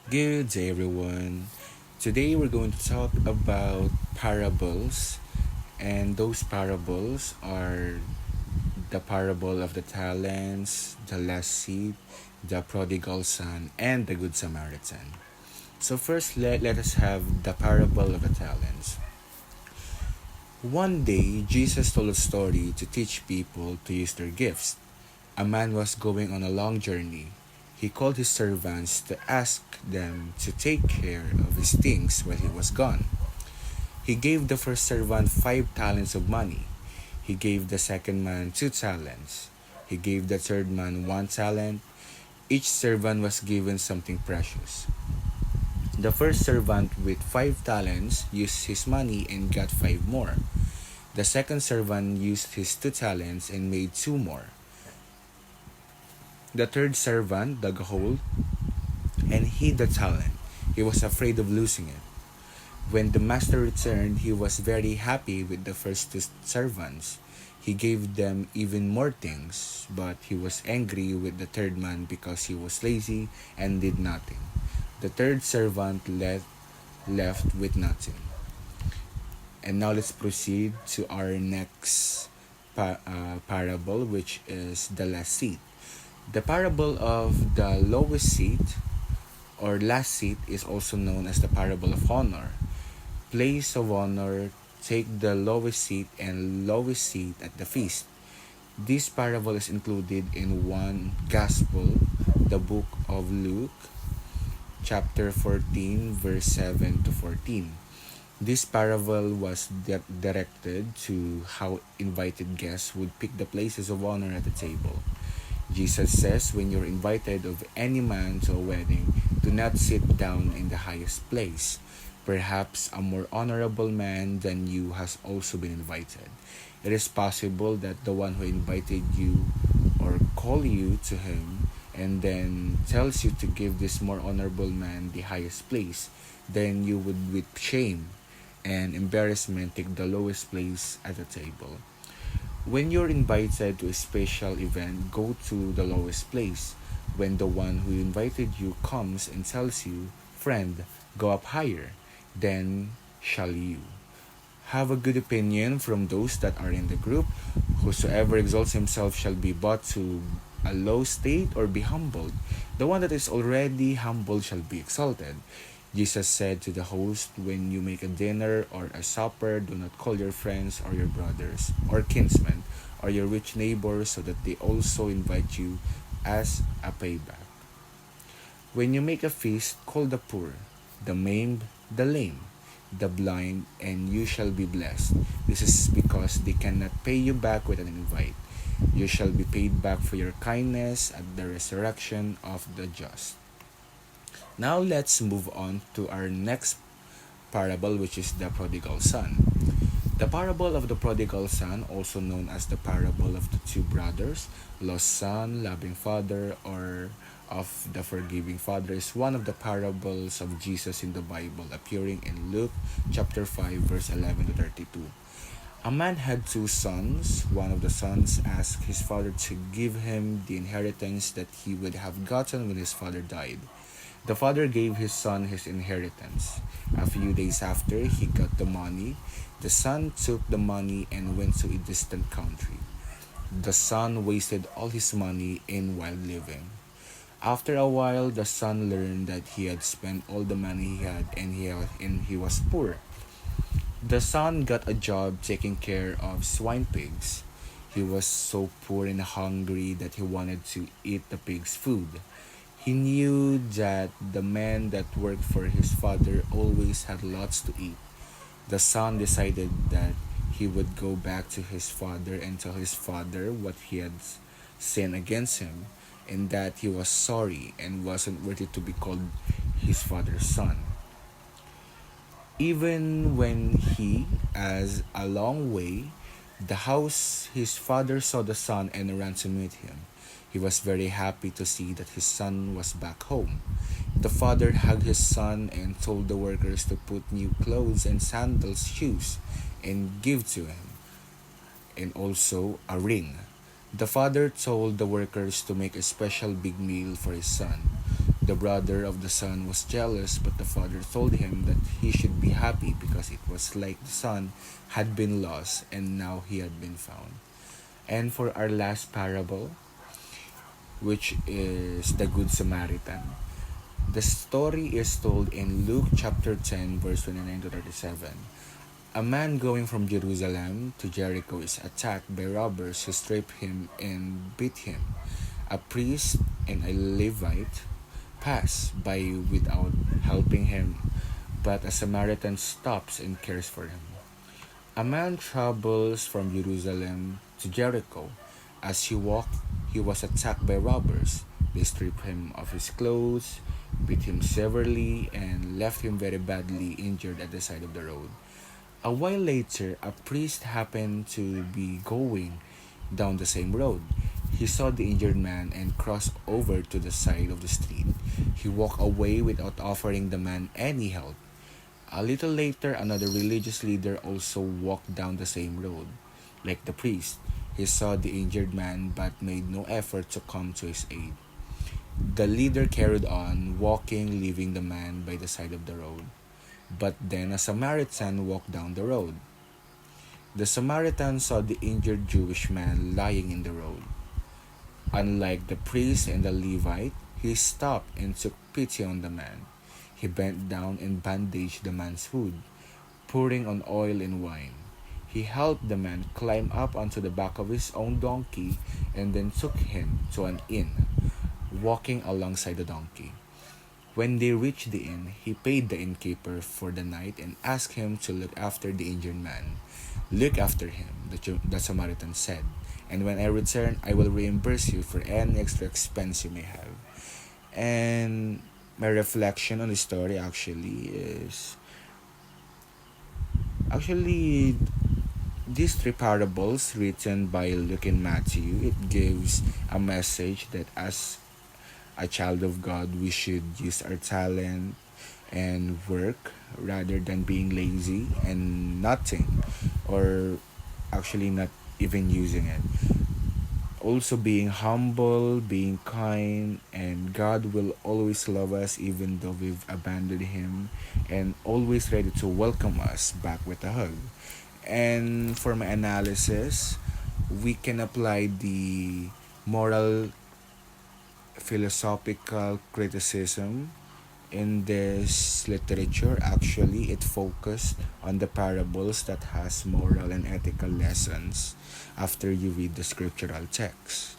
Good day, everyone. Today we're going to talk about parables, and those parables are the parable of the talents, the last seed, the prodigal son, and the good Samaritan. So, first, let us have the parable of the talents. One day, Jesus told a story to teach people to use their gifts. A man was going on a long journey. He called his servants to ask them to take care of his things while he was gone. He gave the first servant 5 talents of money. He gave the second man 2 talents. He gave the third man 1 talent. Each servant was given something precious. The first servant with 5 talents used his money and got 5 more. The second servant used his 2 talents and made 2 more. The third servant dug a hole and hid the talent. He was afraid of losing it. When the master returned, he was very happy with the first 2 servants. He gave them even more things, but he was angry with the third man because he was lazy and did nothing. The third servant left with nothing. And now let's proceed to our next parable, which is the last seat. The parable of the lowest seat or last seat is also known as the parable of honor. Place of honor, take the lowest seat and lowest seat at the feast. This parable is included in one gospel, the book of Luke, chapter 14, verse 7 to 14. This parable was directed to how invited guests would pick the places of honor at the table. Jesus says, when you're invited of any man to a wedding, do not sit down in the highest place. Perhaps a more honorable man than you has also been invited. It is possible that the one who invited you or call you to him and then tells you to give this more honorable man the highest place, then you would with shame and embarrassment take the lowest place at the table. When you're invited to a special event, go to the lowest place. When the one who invited you comes and tells you, friend, go up higher, then shall you. Have a good opinion from those that are in the group. Whosoever exalts himself shall be brought to a low state or be humbled. The one that is already humbled shall be exalted. Jesus said to the host, when you make a dinner or a supper, do not call your friends or your brothers or kinsmen or your rich neighbors so that they also invite you as a payback. When you make a feast, call the poor, the maimed, the lame, the blind, and you shall be blessed. This is because they cannot pay you back with an invite. You shall be paid back for your kindness at the resurrection of the just. Now let's move on to our next parable, which is the prodigal son. The parable of the prodigal son, also known as the parable of the 2 brothers, lost son, loving father, or of the forgiving father, is one of the parables of Jesus in the Bible, appearing in Luke chapter 5, verse 11 to 32. A man had 2 sons. One of the sons asked his father to give him the inheritance that he would have gotten when his father died. The father gave his son his inheritance. A few days after he got the money, the son took the money and went to a distant country. The son wasted all his money in wild living. After a while, the son learned that he had spent all the money he had and he was poor. The son got a job taking care of swine pigs. He was so poor and hungry that he wanted to eat the pig's food. He knew that the men that worked for his father always had lots to eat. The son decided that he would go back to his father and tell his father what he had sinned against him, and that he was sorry and wasn't worthy to be called his father's son. Even when he, as a long way, the house, his father saw the son and ran to meet him. He was very happy to see that his son was back home. The father hugged his son and told the workers to put new clothes and sandals, shoes, and give to him, and also a ring. The father told the workers to make a special big meal for his son. The brother of the son was jealous, but the father told him that he should be happy because it was like the son had been lost and now he had been found. And for our last parable, which is the Good Samaritan, the story is told in Luke chapter 10, verse 29 to 37. A man going from Jerusalem to Jericho is attacked by robbers who strip him and beat him. A priest and a Levite pass by without helping him, but a Samaritan stops and cares for him. A man travels from Jerusalem to Jericho. As he walked, he was attacked by robbers. They stripped him of his clothes, beat him severely, and left him very badly injured at the side of the road. A while later, a priest happened to be going down the same road. He saw the injured man and crossed over to the side of the street. He walked away without offering the man any help. A little later, another religious leader also walked down the same road. Like the priest, he saw the injured man but made no effort to come to his aid. The leader carried on walking, leaving the man by the side of the road. But then a Samaritan walked down the road. The Samaritan saw the injured Jewish man lying in the road. Unlike the priest and the Levite, he stopped and took pity on the man. He bent down and bandaged the man's wound, pouring on oil and wine. He helped the man climb up onto the back of his own donkey and then took him to an inn, walking alongside the donkey. When they reached the inn, he paid the innkeeper for the night and asked him to look after the injured man. Look after him, the Samaritan said, and when I return, I will reimburse you for any extra expense you may have. And my reflection on the story actually these three parables written by Luke and Matthew, it gives a message that as a child of God, we should use our talent and work rather than being lazy and nothing, or actually not even using it. Also, being humble, being kind, and God will always love us even though we've abandoned Him, and always ready to welcome us back with a hug. And for my analysis, we can apply the moral philosophical criticism in this literature. Actually, it focused on the parables that has moral and ethical lessons after you read the scriptural text.